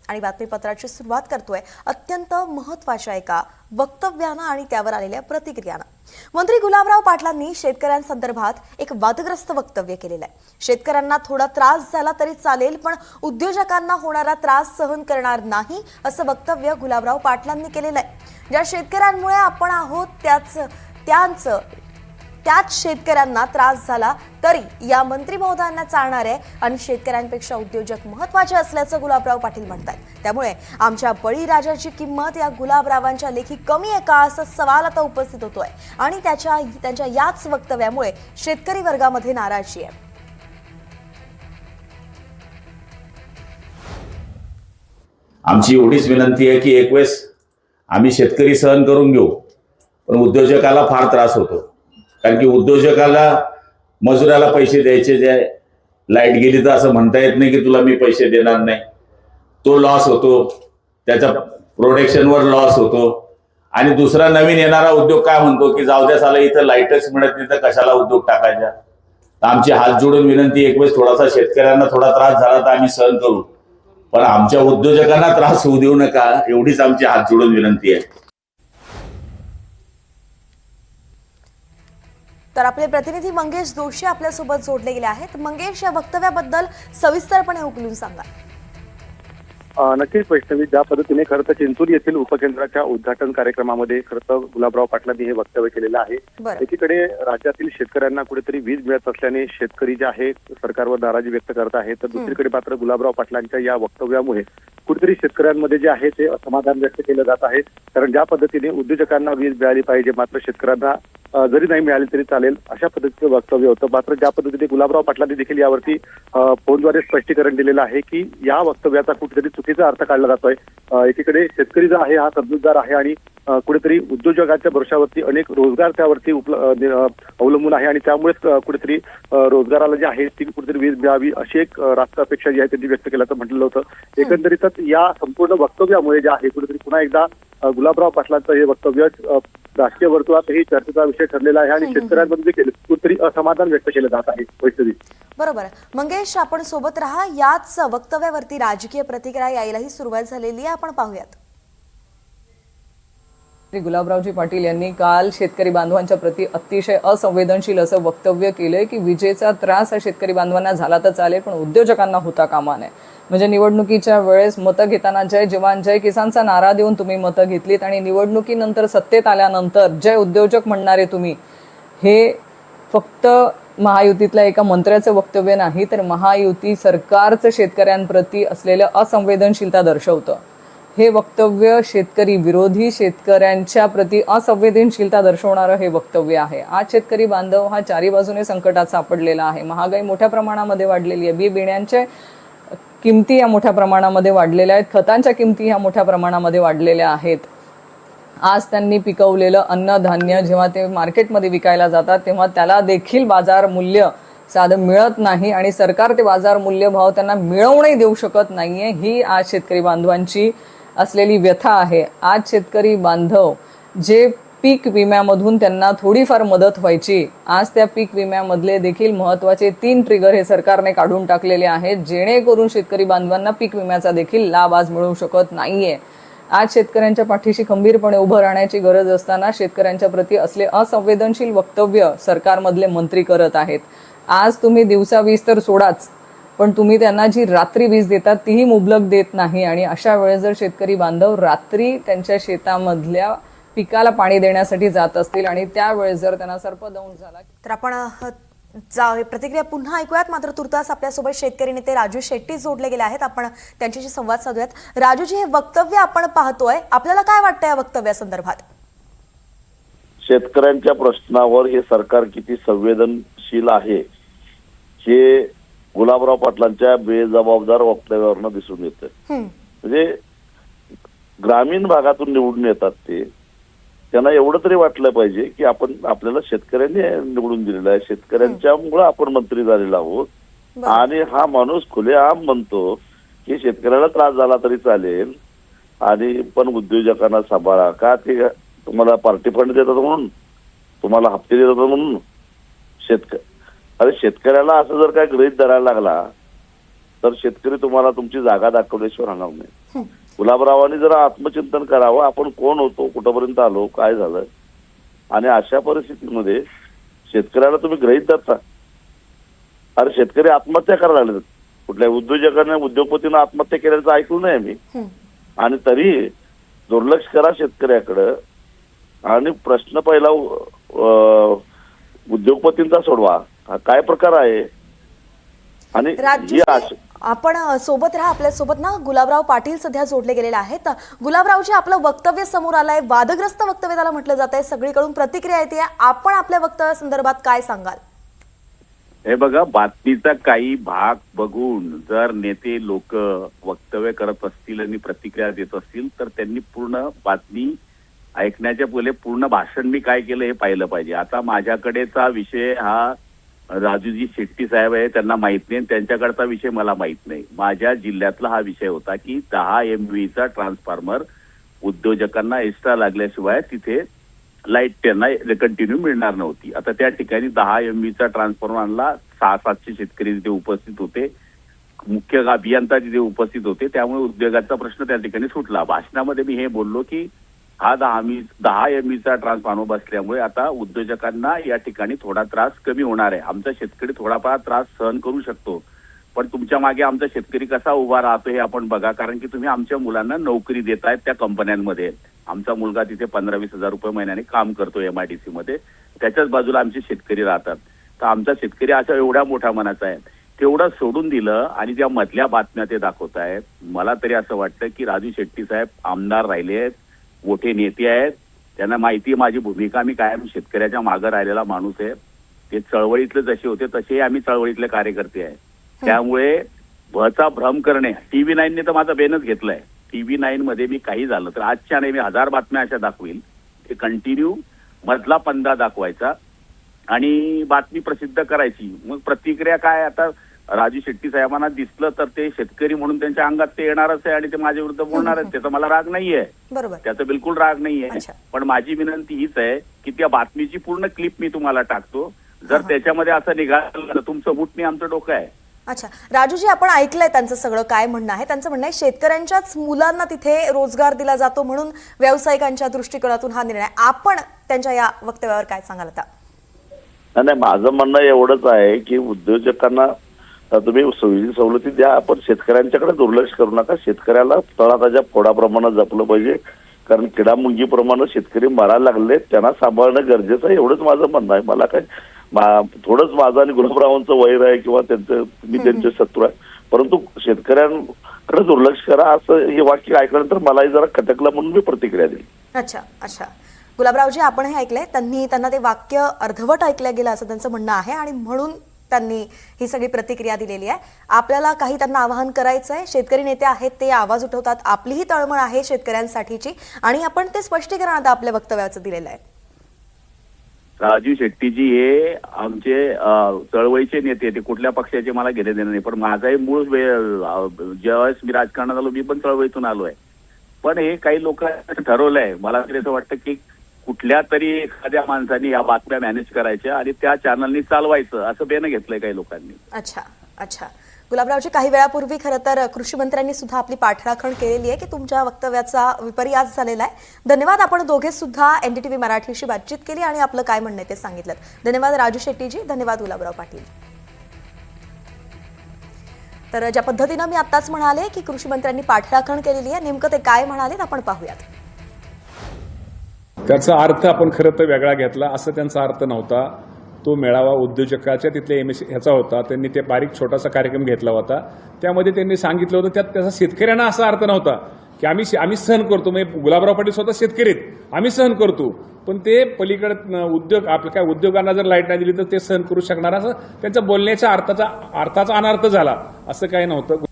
आणि बातमीपत्राची सुरुवात करतोय अत्यंत महत्त्वाच्या एका वक्तव्यानं आणि त्यावर आलेल्या प्रतिक्रियानं। मंत्री गुलाबराव पाटलांनी शेतकऱ्यांसंदर्भात एक वादग्रस्त वक्तव्य केलेलं आहे। शेतकऱ्यांना थोडा त्रास झाला तरी चालेल, पण उद्योजकांना होणारा त्रास सहन करणार नाही, असं वक्तव्य गुलाबराव पाटलांनी केलेलं आहे। ज्या शेतकऱ्यांमुळे आपण आहोत त्याच शेतकऱ्यांना त्रास झाला तरी या मंत्री महोदयांना चालणार आहे आणि शेतकऱ्यांपेक्षा उद्योजक महत्त्वाचे असल्याचं गुलाबराव पाटील म्हणतात। त्यामुळे आमच्या बळीराजाची किंमत या गुलाबरावांच्या लेखी कमी आहे का, असा सवाल आता उपस्थित होतोय आणि त्यांच्या याच वक्तव्यामुळे शेतकरी वर्गामध्ये नाराजी आहे। आमची एवढीच विनंती आहे की एक वेळेस आम्ही शेतकरी सहन करून घेऊ, पण उद्योजकाला फार त्रास होतो। कारण की उद्योजकाला मजुराला पैसे द्यायचे, जे लाईट गेली तर असं म्हणता येत नाही की तुला मी पैसे देणार नाही, तो लॉस होतो, त्याच्या प्रोडक्शनवर लॉस होतो। आणि दुसरा नवीन येणारा उद्योग काय म्हणतो की जाऊ द्या साला, इथं लाईटच मिळत नाही तर कशाला उद्योग टाकायचा। आमची हात जोडून विनंती, एक वेळेस थोडासा शेतकऱ्यांना थोडा त्रास झाला तर आम्ही सहन करू, पण आमच्या उद्योजकांना त्रास होऊ देऊ नका, एवढीच आमची हात जोडून विनंती आहे। तर आपले प्रतिनिधी मंगेश जोशी आपल्यासोबत जोडले गेले आहेत। मंगेश, या वक्तव्याबद्दल सविस्तरपणे उकलून सांगा। नक्कीच वैष्णवी, ज्या पद्धतीने खरं तर चिंचोली येथील उपकेंद्राच्या उद्घाटन कार्यक्रमामध्ये खरं तर गुलाबराव पाटलांनी हे वक्तव्य केलेलं आहे। एकीकडे राज्यातील शेतकऱ्यांना कुठेतरी वीज मिळत असल्याने शेतकरी जे आहे सरकारवर नाराजी व्यक्त करत आहेत, तर दुसरीकडे मात्र गुलाबराव पाटलांच्या या वक्तव्यामुळे कुठेतरी शेतकऱ्यांमध्ये जे आहे ते असमाधान व्यक्त केलं जात आहे। कारण ज्या पद्धतीने उद्योजकांना वीज मिळाली पाहिजे, मात्र शेतकऱ्यांना जरी नाही मिळाली तरी चालेल, अशा पद्धतीचं वक्तव्य होतं। मात्र ज्या पद्धतीने गुलाबराव पाटलांनी देखील यावरती फोनद्वारे स्पष्टीकरण दिलेलं आहे की या वक्तव्याचा कुठेतरी चुकीचा अर्थ काढला जातोय। एकीकडे शेतकरी जो आहे हा समजूतदार आहे आणि कुठेतरी उद्योजकांच्या भरोशावरती अनेक रोजगार त्यावरती अवलंबून आहे आणि त्यामुळेच कुठेतरी रोजगाराला जे आहे ती कुठेतरी वीज मिळावी अशी एक रास्त अपेक्षा जी आहे त्यांनी व्यक्त केल्याचं म्हटलेलं होतं। एकंदरीतच या संपूर्ण वक्तव्यामुळे जे आहे कुठेतरी पुन्हा एकदा गुलाबराव पाटलांचं हे वक्तव्य राजकीय वर्तुळातही चर्चेचा विषय ठरलेला आहे आणि शेतकऱ्यांमध्ये देखील कुठेतरी असमाधान व्यक्त केलं जात आहे। वैष्णवी, बरोबर मंगेश, आपण सोबत राहा। याच वक्तव्यावरती राजकीय प्रतिक्रिया यायलाही सुरुवात झालेली आहे, आपण पाहूयात। गुलाबरावजी पाटील यांनी काल शेतकरी बांधवांच्या प्रति अतिशय असंवेदनशील असं वक्तव्य केलंय की विजेचा त्रास हा शेतकरी बांधवांना झाला तर चालेल, पण उद्योजकांना होता कामा नये। म्हणजे निवडणुकीच्या वेळेस मतं घेताना जय जवान जय किसानचा नारा देऊन तुम्ही मतं घेतलीत आणि निवडणुकीनंतर सत्तेत आल्यानंतर जय उद्योजक म्हणणारे तुम्ही, हे फक्त महायुतीतल्या एका मंत्र्याचं वक्तव्य नाही, तर महायुती सरकारचं शेतकऱ्यांप्रती असलेलं असंवेदनशीलता दर्शवतं। हे वक्तव्य शेतकरी विरोधी, शेतकऱ्यांच्या प्रति असंवेदनशीलता दर्शवणारं हे वक्तव्य आहे। आज शेतकरी बांधव हा चारी बाजूने संकटात सापडलेला आहे। महागाई मोठ्या प्रमाणामध्ये वाढलेली आहे, बी बियाण्यांच्या किमती या मोठ्या प्रमाणामध्ये वाढलेल्या आहेत, खतांच्या किमती ह्या मोठ्या प्रमाणामध्ये वाढलेल्या आहेत। आज त्यांनी पिकवलेलं अन्नधान्य जेव्हा ते मार्केटमध्ये विकायला जातात तेव्हा त्याला देखील बाजार मूल्य साधं मिळत नाही आणि सरकार ते बाजार मूल्य भाव त्यांना मिळवूनही देऊ शकत नाहीये। ही आज शेतकरी बांधवांची असलेली व्यथा आहे। आज शेतकरी बांधव जे पीक विम्यामधून त्यांना थोडीफार मदत व्हायची, आज त्या पीक विम्यामधले देखील महत्त्वाचे 3 ट्रिगर हे सरकारने काढून टाकलेले आहेत, जेणेकरून शेतकरी बांधवांना पीक विम्याचा देखील लाभ आज मिळू शकत नाहीये। आज शेतकऱ्यांच्या पाठीशी खंबीरपणे उभं राहण्याची गरज असताना शेतकऱ्यांच्या प्रति असले असंवेदनशील वक्तव्य सरकारमधले मंत्री करत आहेत। आज तुम्ही दिवसा वीज तर सोडाच, पण तुम्ही त्यांना जी रात्री वीज देतात तीही मुबलक देत नाही आणि अशा वेळेस जर शेतकरी बांधव रात्री त्यांच्या शेतामधल्या पिकाला पाणी देण्यासाठी जात असतील आणि त्यावेळेस जर त्यांना सर्पदंश झाला, तर आपण प्रतिक्रिया पुन्हा ऐकूयात। मात्र तुर्तास आपल्यासोबत शेतकरी नेते राजू शेट्टी जोडले गेले आहेत, आपण त्यांच्याशी संवाद साधूयात। राजूजी, हे वक्तव्य आपण पाहतोय, आपल्याला काय वाटतं या वक्तव्यासंदर्भात? शेतकऱ्यांच्या प्रश्नावर हे सरकार किती संवेदनशील आहे हे गुलाबराव पाटलांच्या बेजबाबदार वक्तव्यावरनं दिसून येतं। म्हणजे ग्रामीण भागातून निवडून येतात ते, त्यांना एवढं तरी वाटलं पाहिजे की आपल्याला शेतकऱ्यांनी निवडून दिलेलं आहे, शेतकऱ्यांच्यामुळे आपण मंत्री झालेलो आहोत। आणि हा माणूस खुलेआम म्हणतो की शेतकऱ्याला त्रास झाला तरी चालेल आणि पण उद्योजकांना सांभाळा। का ते तुम्हाला पार्टी फंड देतात म्हणून, तुम्हाला हप्ते देतात म्हणून? शेतकऱ्याला असं जर काय गृहीत धरायला लागला तर शेतकरी तुम्हाला तुमची जागा दाखवल्याशिवाय राहणार नाही. गुलाबरावांनी जरा आत्मचिंतन करावं, आपण कोण होतो, कुठपर्यंत आलो, काय झालं, आणि अशा परिस्थितीमध्ये शेतकऱ्याला तुम्ही गृहीत धरता. अरे शेतकरी आत्महत्या करायला लागले, कुठल्या उद्योजकांना उद्योगपतीनं आत्महत्या केल्याचं ऐकलं नाही मी, आणि तरी दुर्लक्ष करा शेतकऱ्याकडं आणि प्रश्न पहिला उद्योगपतींचा सोडवा. हा काय प्रकार आहे? आणि राजू, आपण सोबत राहा, आपल्या सोबत ना गुलाबराव पाटील सध्या जोडले गेलेले आहेत. गुलाबरावजी, आपलं वक्तव्य समोर आलंय, वादग्रस्त वक्तव्य त्याला म्हटलं जात आहे, सगळीकडून प्रतिक्रिया येते, आपण आपल्या वक्तव्यासंदर्भात काय सांगाल? हे बघा, बातमीचा काही भाग बघून जर नेते लोक वक्तव्य करत असतील आणि प्रतिक्रिया देत असतील तर त्यांनी पूर्ण बातमी ऐकण्याच्या पहिले पूर्ण भाषण मी काय केलं हे पाहिलं पाहिजे. आता माझ्याकडेचा विषय हा राजूजी शेट्टी साहेब आहे, त्यांना माहित नाही, त्यांच्याकडचा विषय मला माहित नाही. माझ्या जिल्ह्यातला हा विषय होता की 10 MVA चा ट्रान्सफॉर्मर उद्योजकांना एक्स्ट्रा लागल्याशिवाय तिथे लाईट त्यांना कंटिन्यू मिळणार नव्हती. आता त्या ठिकाणी 10 MVA चा ट्रान्सफॉर्मर आणला, 600-700 शेतकरी तिथे उपस्थित होते, मुख्य अभियंता तिथे उपस्थित होते, त्यामुळे उद्योगाचा प्रश्न त्या ठिकाणी सुटला. भाषणामध्ये मी हे बोललो की हा 10 MVA चा ट्रान्सफॉर्मर बसल्यामुळे आता उद्योजकांना या ठिकाणी थोडा त्रास कमी होणार आहे. आमचा शेतकरी थोडाफार त्रास सहन करू शकतो, पण तुमच्या मागे आमचा शेतकरी कसा उभा राहतो हे आपण बघा, कारण की तुम्ही आमच्या मुलांना नोकरी देतायत त्या कंपन्यांमध्ये. आमचा मुलगा तिथे 15-20 हजार रुपये महिन्याने काम करतो MIDC मध्ये, त्याच्याच बाजूला आमचे शेतकरी राहतात. तर आमचा शेतकरी असा एवढा मोठा मनाचा आहे, तेवढं सोडून दिलं आणि त्या मधल्या बातम्या ते दाखवत आहेत. मला तरी असं वाटतं की राजू शेट्टी साहेब आमदार राहिले आहेत, मोठे नेते आहेत, त्यांना माहिती आहे माझी भूमिका, मी कायम शेतकऱ्याच्या मागे राहिलेला माणूस आहे. ते चळवळीतले जसे होते तसे आम्ही चळवळीतले कार्यकर्ते आहे. त्यामुळे भचा भ्रम करणे, TV9 ने तर माझा बेनच घेतलाय. TV9 मध्ये मी काही झालं तर आजच्या नाही मी 1000 बातम्या अशा दाखवील, ते कंटिन्यू मधला पंधा दाखवायचा आणि बातमी प्रसिद्ध करायची. मग प्रतिक्रिया काय, आता राजू शेट्टी साहेबांना दिसलं तर ते शेतकरी म्हणून त्यांच्या अंगात ते येणारच आहे आणि ते माझ्या विरुद्ध बोलणार आहेत. त्याचा मला राग नाहीये, बरोबर, त्याचा बिलकुल राग नाहीये. पण माझी विनंती हीच आहे की त्या बातमीची पूर्ण क्लिप मी तुम्हाला टाकतो, जर त्याच्यामध्ये असं निघालं तर तुमचं बुट नाही आमचं डोकं आहे. अच्छा राजूजी, आपण ऐकलंय त्यांचं सगळं काय म्हणणं आहे. त्यांचं म्हणणं आहे शेतकऱ्यांच्याच मुलांना तिथे रोजगार दिला जातो म्हणून व्यावसायिकांच्या दृष्टिकोनातून हा निर्णय. आपण त्यांच्या या वक्तव्यावर काय सांगाल आता? नाही, माझं म्हणणं एवढंच आहे की उद्योजकांना तुम्ही सोयी सवलती द्या, आपण शेतकऱ्यांच्याकडे दुर्लक्ष करू नका. शेतकऱ्याला तळाताच्या फोडाप्रमाणे जपलं पाहिजे, कारण किडामुंगीप्रमाणे शेतकरी मरायला लागले, त्यांना सांभाळणं गरजेचं आहे, एवढंच माझं म्हणणं आहे. मला काय थोडंच माझं आणि गुलाबरावांचं वैर आहे किंवा त्यांचं मी त्यांचे शत्रू आहे, परंतु शेतकऱ्यांकडे दुर्लक्ष करा असं हे वाक्य ऐकल्यानंतर मलाही जरा खटकलं म्हणून मी प्रतिक्रिया दिली. अच्छा गुलाबरावजी, आपण हे ऐकलंय, त्यांना ते वाक्य अर्धवट ऐकलं गेलं असं त्यांचं म्हणणं आहे आणि म्हणून त्यांनी ही सगळी प्रतिक्रिया दिलेली आहे. आपल्याला काही त्यांना आवाहन करायचं आहे. शेतकरी नेते आहेत, ते आवाज उठवतात, आपलीही तळमळ आहे शेतकऱ्यांसाठीची आणि आपण ते स्पष्टीकरण आता आपल्या वक्तव्याचं दिलेलं आहे. राजू शेट्टीजी हे आमचे चळवळीचे नेते, ते कुठल्या पक्षाचे मला घेणे देणं नाही, पण माझाही मूळ ज्यावेळेस मी राजकारणात आलो मी पण चळवळीतून आलोय. पण हे काही लोकांनी ठरवलंय, मला तरी असं वाटतं की कुठल्या तरी एखाद्या माणसाने या बातम्या मॅनेज करायच्या आणि त्या चॅनलनी चालवायचं असं बेनं घेतलंय काही लोकांनी. अच्छा गुलाबरावजी, काही वेळापूर्वी खरं तर कृषी मंत्र्यांनी सुद्धा आपली पाठराखण केलेली आहे की तुमच्या वक्तव्याचा विपर्यास झालेला आहे. धन्यवाद, आपण दोघे सुद्धा NDTV मराठीशी बातचीत केली आणि आपलं काय म्हणणं आहे ते सांगितलं. धन्यवाद राजू शेट्टीजी, धन्यवाद गुलाबराव पाटील. तर ज्या पद्धतीनं मी आत्ताच म्हणाले की कृषी मंत्र्यांनी पाठराखण केलेली आहे, नेमकं ते काय म्हणाले आपण पाहूयात. त्याचा अर्थ आपण खरं तर वेगळा घेतला, असं त्यांचा अर्थ नव्हता. तो मेळावा उद्योजकाच्या तिथले ह्याचा होता, त्यांनी ते बारीक छोटासा कार्यक्रम घेतला होता. त्यामध्ये त्यांनी सांगितलं होतं, त्याचा शेतकऱ्यांना असा अर्थ नव्हता की आम्ही सहन करतो, म्हणजे गुलाबराव पाटील स्वतः शेतकरी आम्ही सहन करतो, पण ते पलीकडे उद्योग आपल्या काय उद्योगांना जर लाईट नाही दिली तर ते सहन करू शकणार, असं त्यांच्या बोलण्याच्या अर्थाचा अनर्थ झाला, असं काही नव्हतं.